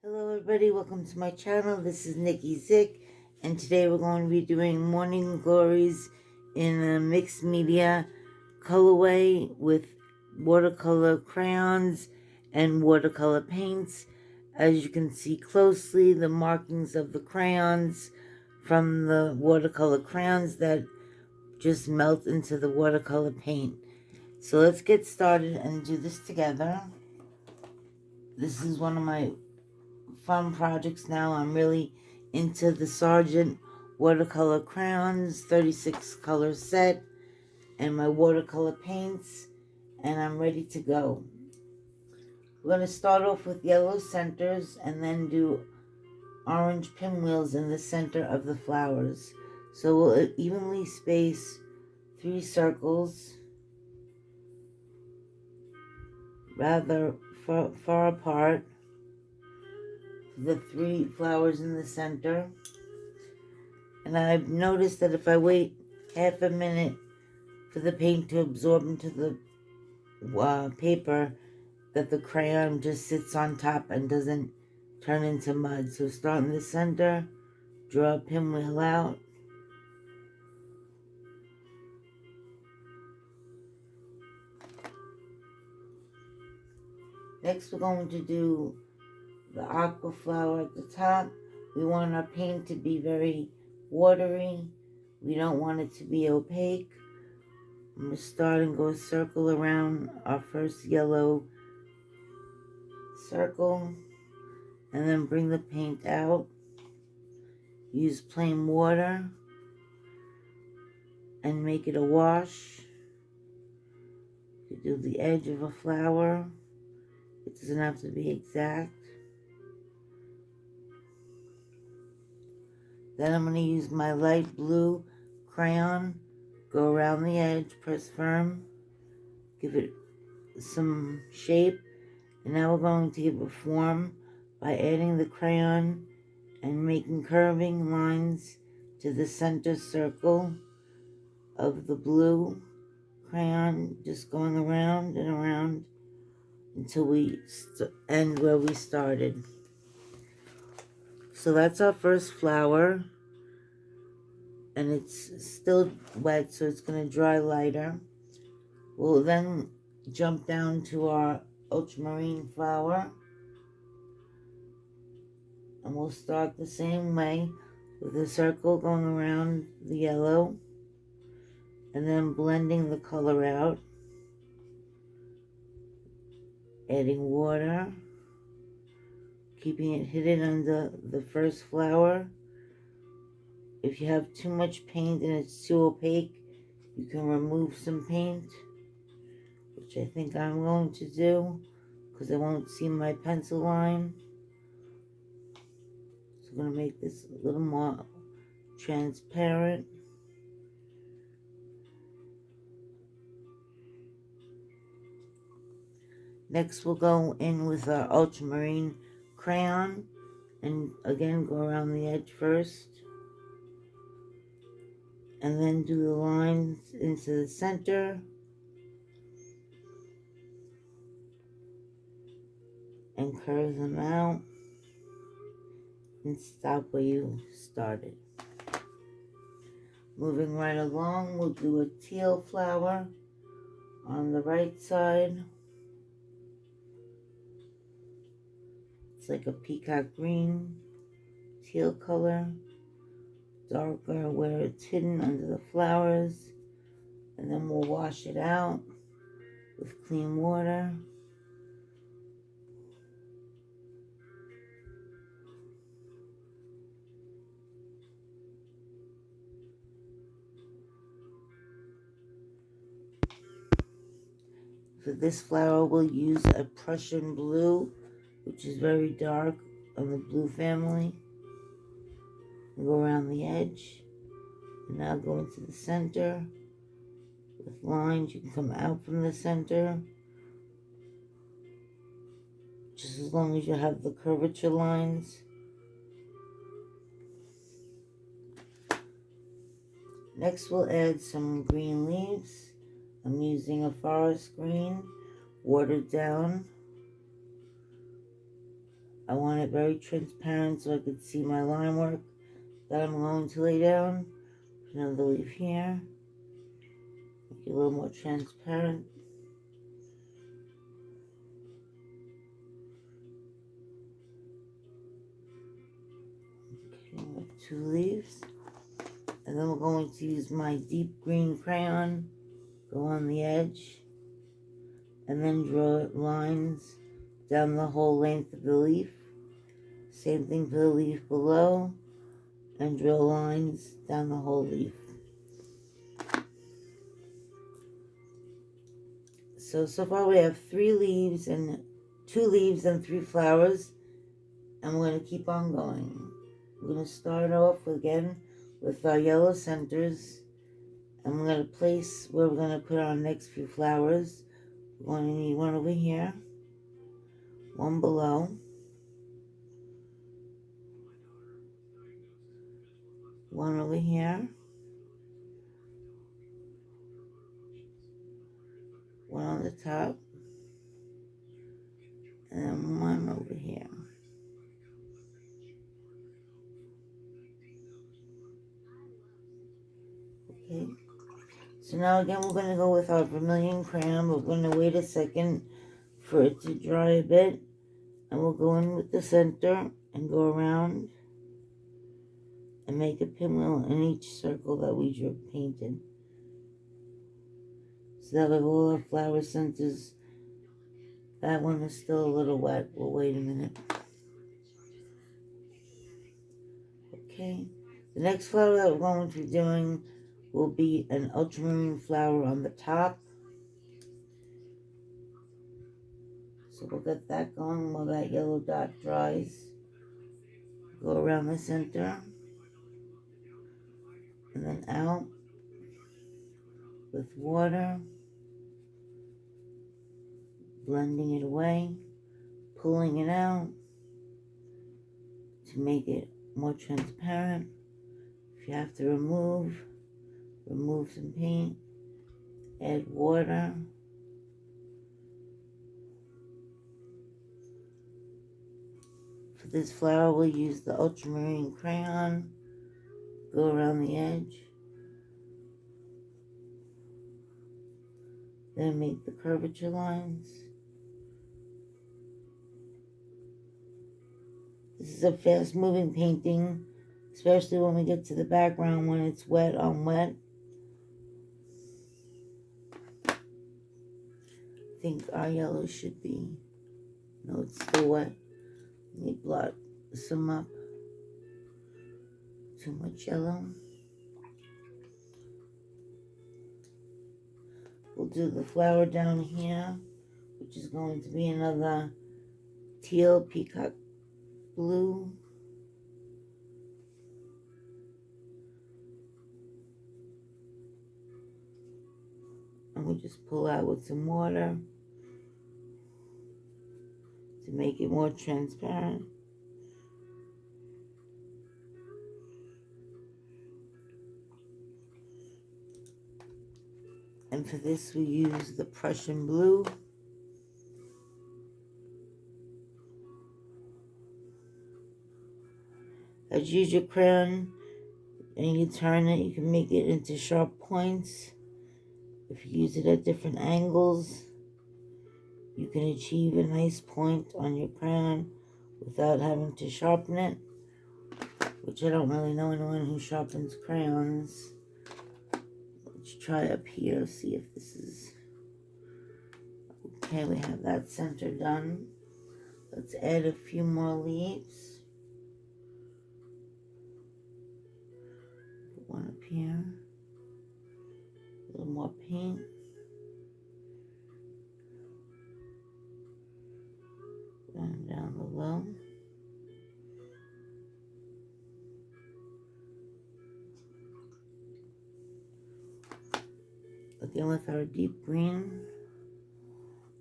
Hello everybody, welcome to my channel. This is Nikki Zick, and today we're going to be doing Morning Glories in a mixed media colorway with watercolor crayons and watercolor paints. As you can see closely, the markings of the crayons from the watercolor crayons that just melt into the watercolor paint. So let's get started and do this together. This is one of my fun projects now. I'm really into the Sargent watercolor crayons, 36 color set, and my watercolor paints, and I'm ready to go. We're going to start off with yellow centers and then do orange pinwheels in the center of the flowers. So we'll evenly space 3 circles rather far apart, the 3 flowers in the center. And I've noticed that if I wait half a minute for the paint to absorb into the paper, that the crayon just sits on top and doesn't turn into mud. So start in the center, draw a pinwheel out. Next we're going to do the aqua flower at the top. We want our paint to be very watery. We don't want it to be opaque. I'm going to start and go a circle around our first yellow circle, and then bring the paint out. Use plain water and make it a wash. You do the edge of a flower. It doesn't have to be exact. Then I'm going to use my light blue crayon, go around the edge, press firm, give it some shape, and now we're going to give it form by adding the crayon and making curving lines to the center circle of the blue crayon, just going around and around until we end where we started. So that's our first flower, and it's still wet, so it's going to dry lighter. We'll then jump down to our ultramarine flower, and we'll start the same way with a circle going around the yellow and then blending the color out, adding water, keeping it hidden under the first flower. If you have too much paint and it's too opaque, you can remove some paint, which I think I'm going to do because I won't see my pencil line. So I'm going to make this a little more transparent. Next we'll go in with our ultramarine crayon and again go around the edge first, and then do the lines into the center and curve them out and stop where you started. Moving right along, we'll do a teal flower on the right side. It's like a peacock green, teal color, darker where it's hidden under the flowers, and then we'll wash it out with clean water. For this flower, we'll use a Prussian blue, which is very dark on the blue family. And go around the edge, and now go into the center with lines. You can come out from the center, just as long as you have the curvature lines. Next, we'll add some green leaves. I'm using a forest green, watered down. I want it very transparent so I could see my line work that I'm going to lay down. Another leaf here. Make it a little more transparent. Okay, we have 2 leaves. And then we're going to use my deep green crayon, go on the edge, and then draw lines down the whole length of the leaf. Same thing for the leaf below, and draw lines down the whole leaf. So far we have 2 leaves and 3 flowers, and we're going to keep on going. We're going to start off again with our yellow centers, and we're going to place where we're going to put our next few flowers. We're going to need one over here, one below, one over here, one on the top, and then one over here. Okay, so now again we're going to go with our vermilion crayon. We're going to wait a second for it to dry a bit, and we'll go in with the center and go around and make a pinwheel in each circle that we painted. So that way all our flower centers, that one is still a little wet. We'll wait a minute. Okay, the next flower that we're going to be doing will be an ultramarine flower on the top. So we'll get that going while that yellow dot dries. Go around the center and then out with water, blending it away, pulling it out to make it more transparent. If you have to remove some paint, add water. For this flower, we'll use the ultramarine crayon, go around the edge, then make the curvature lines. This is a fast moving painting, especially when we get to the background when it's wet on wet. I think our yellow should be, no, it's still wet. Let me blot some up. Too much yellow. We'll do the flower down here, which is going to be another teal peacock blue. And we just pull out with some water to make it more transparent. And for this we use the Prussian blue. As you use your crayon and you turn it, you can make it into sharp points. If you use it at different angles, you can achieve a nice point on your crayon without having to sharpen it, which I don't really know anyone who sharpens crayons. Let's try up here, see if this is okay. We have that center done. Let's add a few more leaves. Put one up here. A little more paint. And down below. Again with our deep green,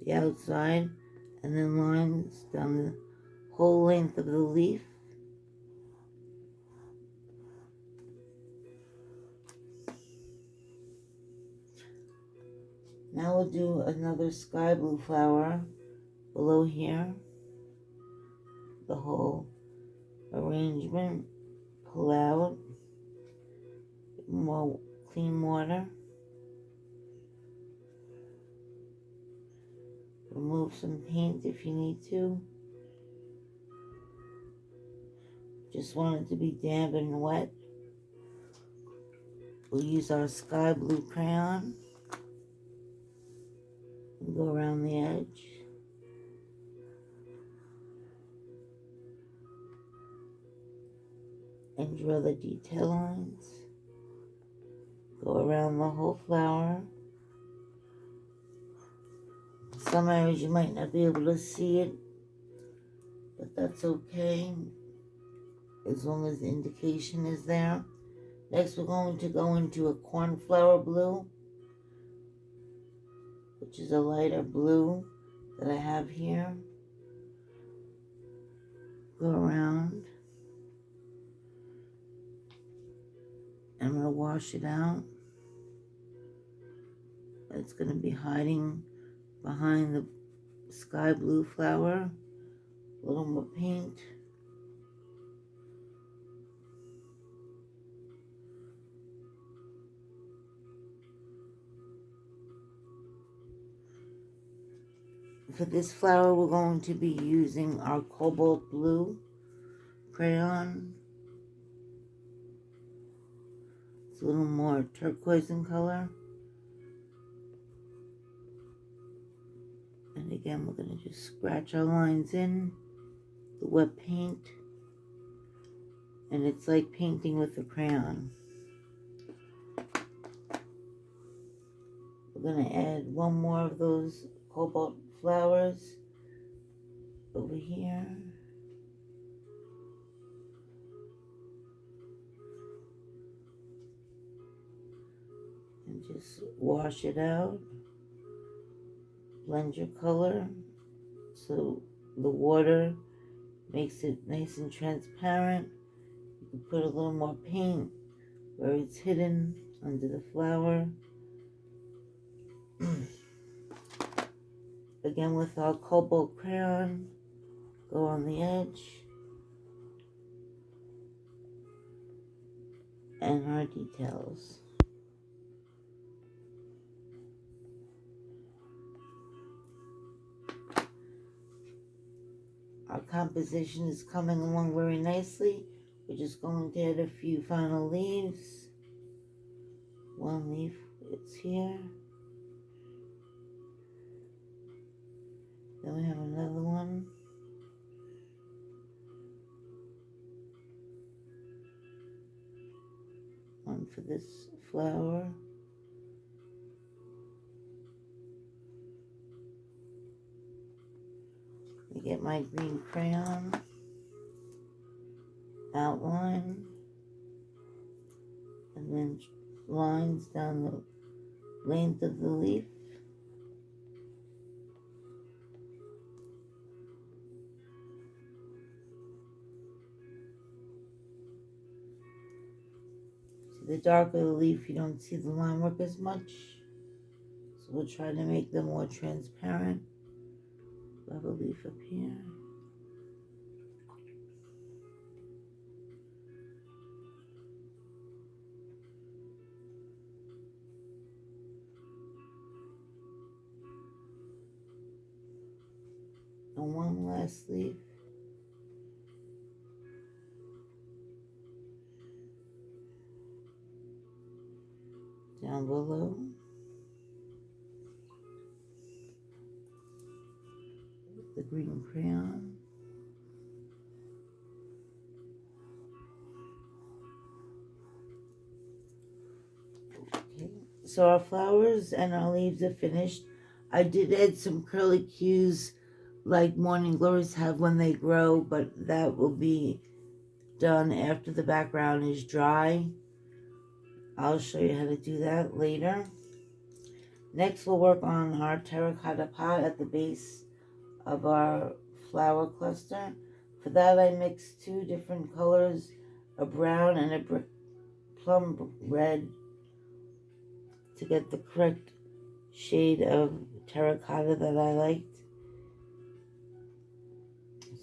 the outside, and then lines down the whole length of the leaf. Now we'll do another sky blue flower below here. the whole arrangement. Pull out more clean water. Remove some paint if you need to. Just want it to be damp and wet. We'll use our sky blue crayon and go around the edge. And draw the detail lines. Go around the whole flower. Some areas you might not be able to see it, but that's okay, as long as the indication is there. Next, we're going to go into a cornflower blue, which is a lighter blue that I have here. Go around. I'm going to wash it out. It's going to be hiding behind the sky blue flower. A little more paint. For this flower, we're going to be using our cobalt blue crayon. It's a little more turquoise in color. And again, we're going to just scratch our lines in the wet paint. And it's like painting with a crayon. We're going to add one more of those cobalt flowers over here. And just wash it out. Blend your color so the water makes it nice and transparent. You can put a little more paint where it's hidden under the flower. Again, with our cobalt crayon, go on the edge and our details. Our composition is coming along very nicely. We're just going to add a few final leaves. One leaf is here. Then we have another one. One for this flower. I get my green crayon. Outline. And then lines down the length of the leaf. The darker the leaf, you don't see the line work as much. So we'll try to make them more transparent. We'll have a leaf up here. And one last leaf. Down below. The green crayon. Okay, so our flowers and our leaves are finished. I did add some curly cues like morning glories have when they grow, but that will be done after the background is dry. I'll show you how to do that later. Next, we'll work on our terracotta pot at the base of our flower cluster. For that, I mixed two different colors, a brown and a plum red, to get the correct shade of terracotta that I liked.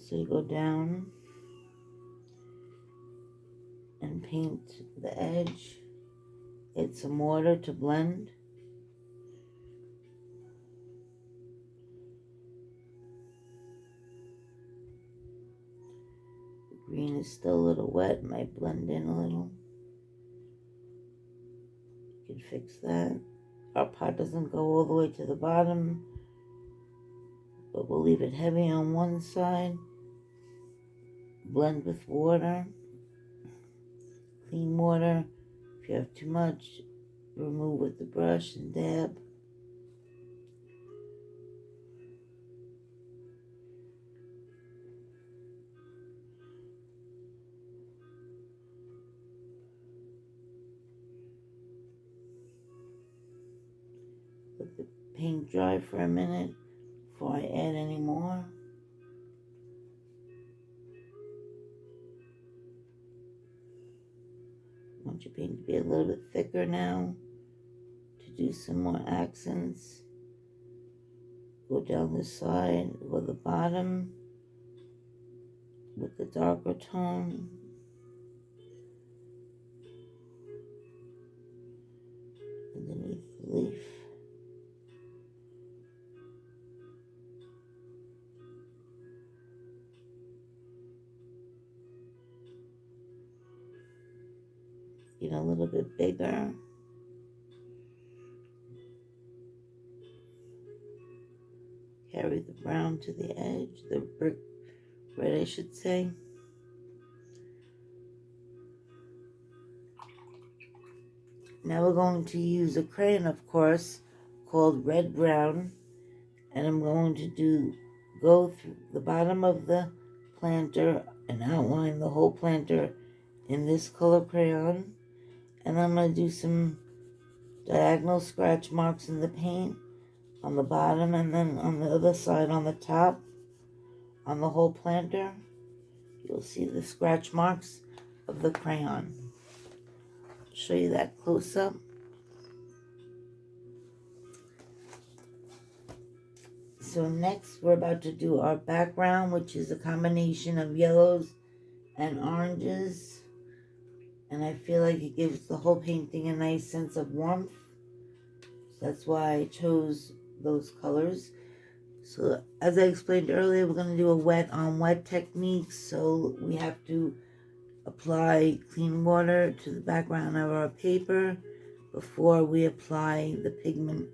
So So you go down and paint the edge. Add some water to blend. The green is still a little wet, might blend in a little. You can fix that. Our pot doesn't go all the way to the bottom, but we'll leave it heavy on one side. Blend with water, clean water. If you have too much, remove with the brush and dab. Let the paint dry for a minute before I add any more. I want your paint to be a little bit thicker now to do some more accents. Go down the side or the bottom with the darker tone. Underneath the leaf. Get a little bit bigger. Carry the brown to the edge, the brick red I should say. Now we're going to use a crayon, of course, called Red Brown, and I'm going to go through the bottom of the planter and outline the whole planter in this color crayon, and I'm going to do some diagonal scratch marks in the paint on the bottom, and then on the other side on the top on the whole planter you'll see the scratch marks of the crayon. I'll show you that close up. So next we're about to do our background, which is a combination of yellows and oranges, and I feel like it gives the whole painting a nice sense of warmth. So that's why I chose those colors. So as I explained earlier, we're going to do a wet on wet technique, so we have to apply clean water to the background of our paper before we apply the pigment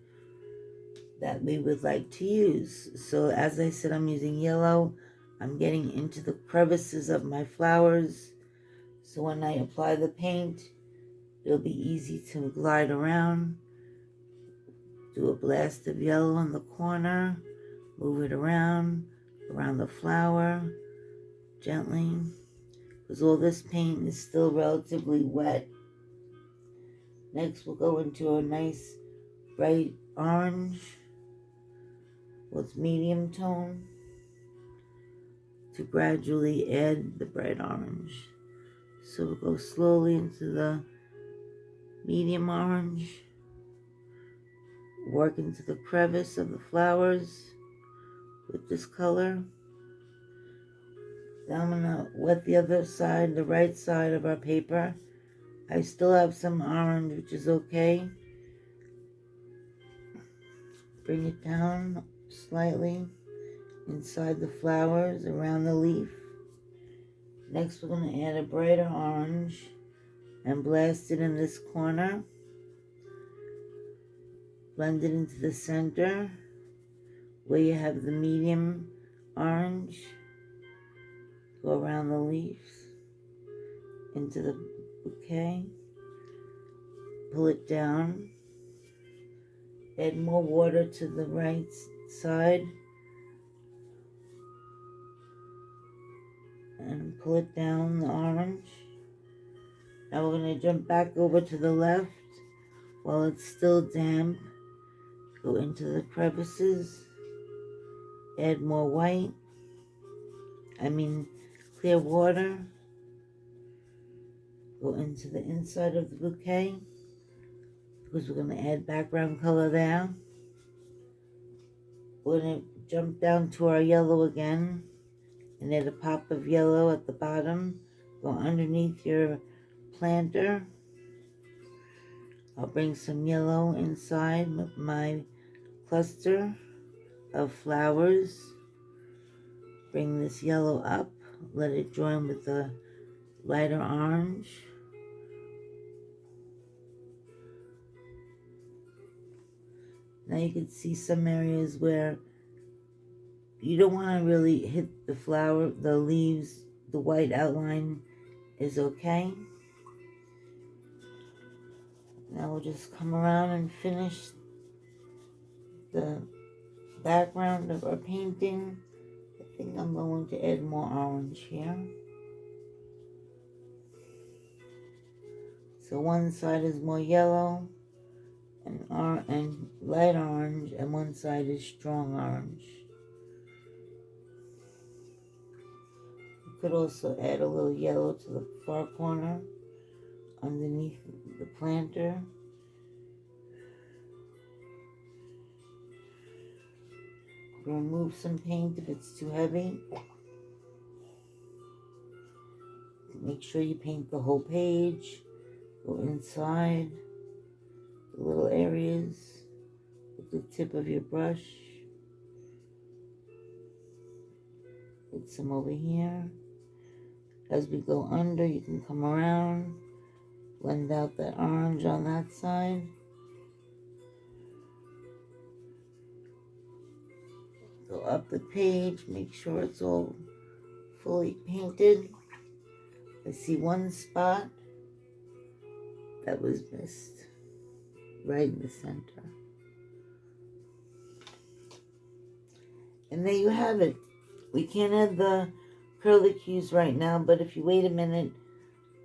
that we would like to use. So as I said, I'm using yellow. I'm getting into the crevices of my flowers, so when I apply the paint it'll be easy to glide around. Do a blast of yellow in the corner, move it around the flower gently, because all this paint is still relatively wet. Next we'll go into a nice bright orange with medium tone to gradually add the bright orange. So we'll go slowly into the medium orange, work into the crevice of the flowers with this color. Now I'm going to wet the other side, the right side of our paper. I still have some orange, which is okay. Bring it down slightly inside the flowers, around the leaf. Next we're going to add a brighter orange and blast it in this corner. Blend it into the center where you have the medium orange. Go around the leaves into the bouquet. Pull it down. Add more water to the right side. And pull it down, the orange. Now we're going to jump back over to the left while it's still damp. Go into the crevices. Add more clear water. Go into the inside of the bouquet, because we're going to add background color there. We're going to jump down to our yellow again and add a pop of yellow at the bottom. Go underneath your planter. I'll bring some yellow inside with my cluster of flowers. Bring this yellow up, let it join with the lighter orange. Now you can see some areas where you don't want to really hit the flower, the leaves. The white outline is okay. Now we'll just come around and finish the background of our painting. I think I'm going to add more orange here. So one side is more yellow and light orange, and one side is strong orange. You could also add a little yellow to the far corner underneath the planter. Remove some paint if it's too heavy. Make sure you paint the whole page. Go inside the little areas with the tip of your brush. Get some over here. As we go under, you can come around, blend out that orange on that side. Go up the page, make sure it's all fully painted. I see one spot that was missed, right in the center. And there you have it. We can't add the curlicues right now, but if you wait a minute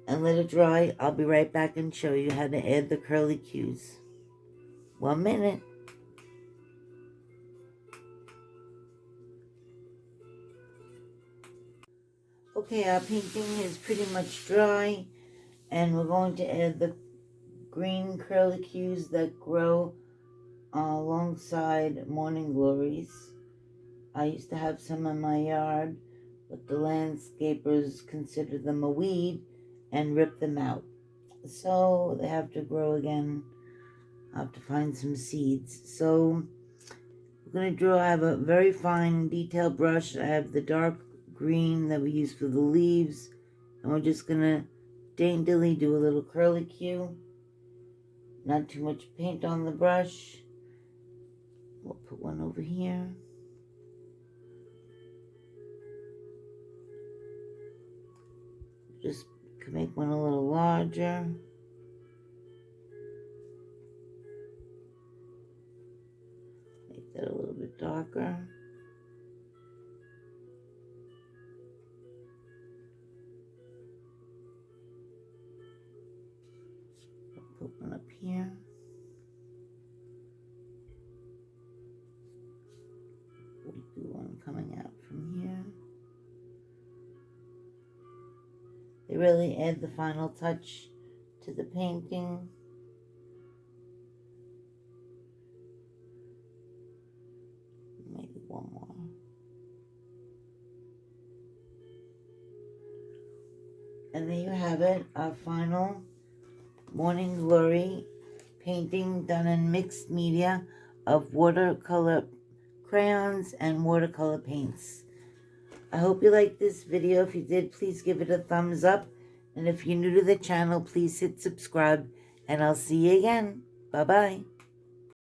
and let it dry, I'll be right back and show you how to add the curlicues. 1 minute. Okay, our painting is pretty much dry, and we're going to add the green curlicues that grow alongside morning glories. I used to have some in my yard, but the landscapers consider them a weed and rip them out. So they have to grow again. I'll have to find some seeds. So we're going to draw. I have a very fine detailed brush. I have the dark green that we use for the leaves, and we're just going to daintily do a little curlicue. Not too much paint on the brush. We'll put one over here. Just make one a little larger. Make that a little bit darker. Put one up here. We'll do one coming out from here. They really add the final touch to the painting. Maybe one more. And there you have it, our final Morning Glory painting done in mixed media of watercolor crayons and watercolor paints. I hope you liked this video. If you did, please give it a thumbs up. And if you're new to the channel, please hit subscribe. And I'll see you again. Bye-bye.